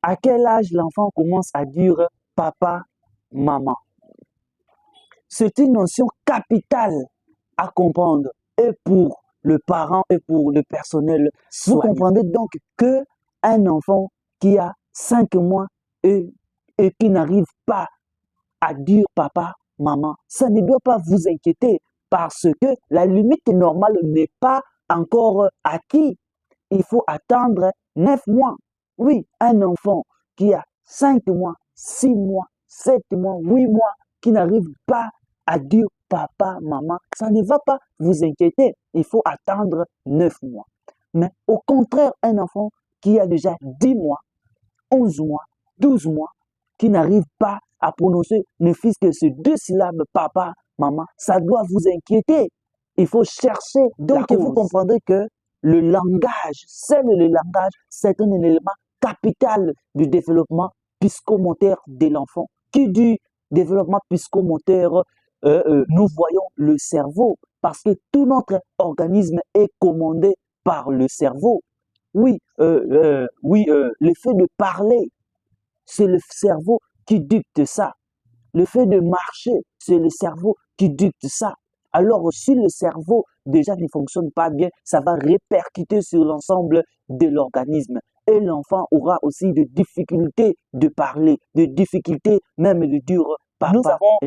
À quel âge l'enfant commence à dire papa, maman? C'est une notion capitale à comprendre et pour le parent et pour le personnel. Vous comprenez donc que un enfant qui a 5 mois et qui n'arrive pas à dire papa, maman, ça ne doit pas vous inquiéter parce que la limite normale n'est pas encore acquise. Il faut attendre 9 mois. Oui, un enfant qui a 5 mois, 6 mois, 7 mois, 8 mois, qui n'arrive pas à dire papa, maman, ça ne va pas vous inquiéter. Il faut attendre 9 mois. Mais au contraire, un enfant qui a déjà 10 mois, 11 mois, 12 mois, qui n'arrive pas à prononcer ne fût-ce que ces 2 syllabes, papa, maman, ça doit vous inquiéter. Il faut chercher. Donc, vous comprendrez que le langage, c'est un élément capital du développement psychomoteur de l'enfant. Qui dit développement psychomoteur, nous voyons le cerveau, parce que tout notre organisme est commandé par le cerveau. Oui, le fait de parler, c'est le cerveau qui dicte ça. Le fait de marcher, c'est le cerveau qui dicte ça. Alors, si le cerveau déjà ne fonctionne pas bien, ça va répercuter sur l'ensemble de l'organisme. Et l'enfant aura aussi des difficultés de parler, des difficultés même de dire papa. Nous avons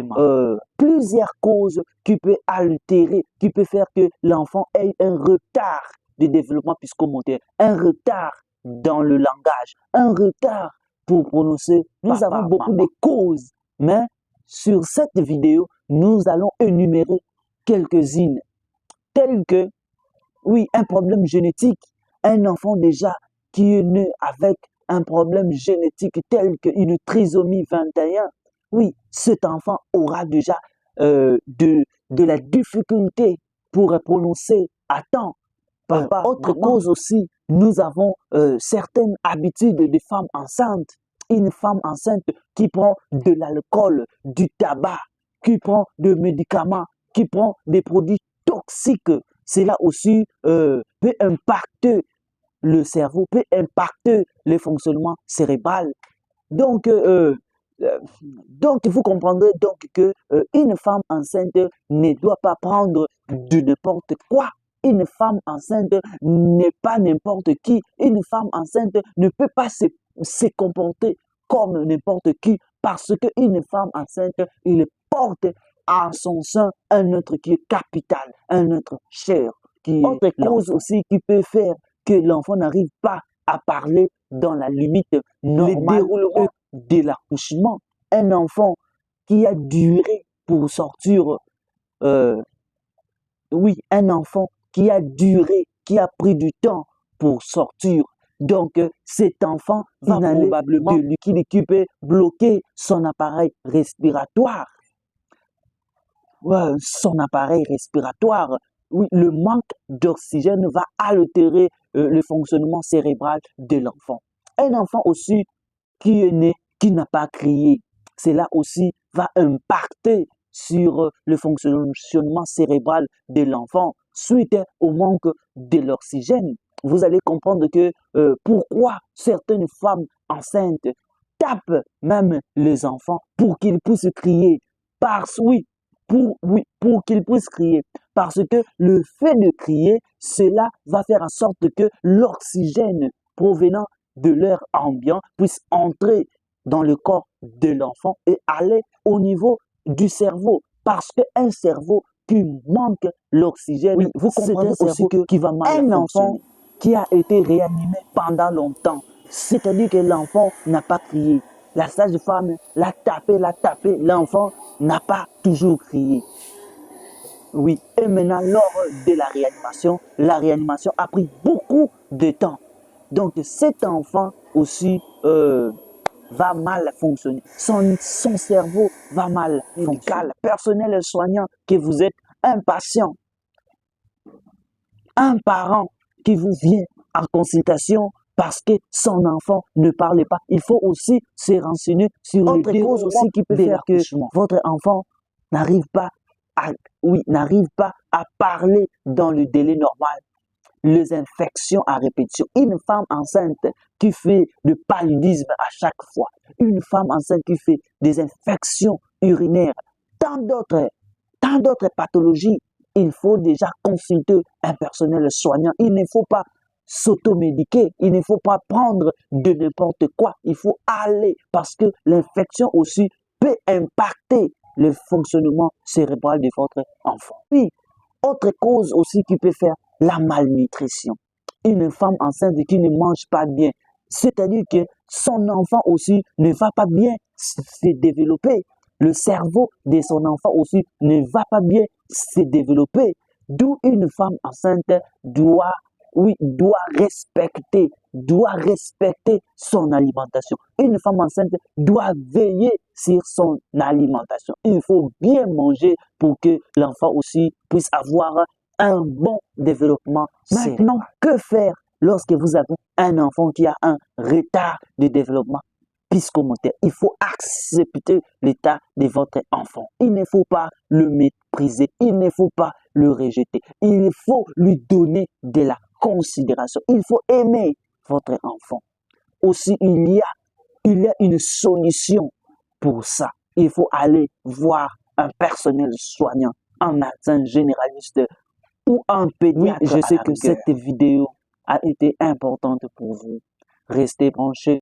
plusieurs causes qui peuvent altérer, qui peuvent faire que l'enfant ait un retard de développement psychomoteur, un retard dans le langage, un retard pour prononcer. Nous avons beaucoup de causes, mais sur cette vidéo, nous allons énumérer quelques-unes, telles que, oui, un problème génétique, un enfant déjà qui est né avec un problème génétique tel qu'une trisomie 21, oui, cet enfant aura déjà de la difficulté pour prononcer à temps. Autre cause aussi, nous avons certaines habitudes des femmes enceintes. Une femme enceinte qui prend de l'alcool, du tabac, qui prend des médicaments, qui prend des produits toxiques, cela aussi peut impacter le cerveau, peut impacter le fonctionnement cérébral. Donc, vous comprendrez donc que une femme enceinte ne doit pas prendre de n'importe quoi. Une femme enceinte n'est pas n'importe qui. Une femme enceinte ne peut pas se comporter comme n'importe qui parce qu'une femme enceinte, il porte en son sein un être qui est capital, un être cher. Autre cause aussi qui peut faire que l'enfant n'arrive pas à parler dans la limite normale de l'accouchement. Un enfant qui a duré pour sortir, un enfant qui a duré, qui a pris du temps pour sortir. Donc, cet enfant va probablement qui peut bloquer son appareil respiratoire. Son appareil respiratoire. Oui, le manque d'oxygène va altérer le fonctionnement cérébral de l'enfant. Un enfant aussi qui est né, qui n'a pas crié, cela aussi va impacter sur le fonctionnement cérébral de l'enfant suite au manque de l'oxygène. Vous allez comprendre que pourquoi certaines femmes enceintes tapent même les enfants pour qu'ils puissent crier. Pour qu'ils puissent crier. Parce que le fait de crier, cela va faire en sorte que l'oxygène provenant de l'air ambiant puisse entrer dans le corps de l'enfant et aller au niveau du cerveau. Parce qu'un cerveau qui manque l'oxygène, vous comprenez aussi qui va mal fonctionner. Un enfant qui a été réanimé pendant longtemps, c'est-à-dire que l'enfant n'a pas crié. La sage-femme l'a tapé, l'enfant n'a pas toujours crié. Oui, et maintenant, lors de la réanimation a pris beaucoup de temps. Donc, cet enfant aussi va mal fonctionner. Son cerveau va mal fonctionner. Personnel soignant, que vous êtes impatient. Un parent qui vous vient en consultation parce que son enfant ne parle pas. Il faut aussi se renseigner sur autre cause aussi qui peut faire que votre enfant n'arrive pas à parler dans le délai normal. les infections à répétition. Une femme enceinte qui fait le paludisme à chaque fois. Une femme enceinte qui fait des infections urinaires. Tant d'autres pathologies. Il faut déjà consulter un personnel soignant. Il ne faut pas s'automédiquer. Il ne faut pas prendre de n'importe quoi. Il faut aller parce que l'infection aussi peut impacter le fonctionnement cérébral de votre enfant. Puis, autre cause aussi qui peut faire la malnutrition. Une femme enceinte qui ne mange pas bien, c'est-à-dire que son enfant aussi ne va pas bien se développer. Le cerveau de son enfant aussi ne va pas bien se développer. D'où une femme enceinte doit respecter son alimentation. Une femme enceinte doit veiller sur son alimentation. Il faut bien manger pour que l'enfant aussi puisse avoir un bon développement. Maintenant, que faire lorsque vous avez un enfant qui a un retard de développement psychomoteur? Il faut accepter l'état de votre enfant. Il ne faut pas le mépriser. Il ne faut pas le rejeter. Il faut lui donner de la considération. Il faut aimer votre enfant. Aussi, il y a une solution pour ça. Il faut aller voir un personnel soignant, un médecin généraliste ou un pédiatre. Oui, je sais que cette vidéo a été importante pour vous. Restez branchés.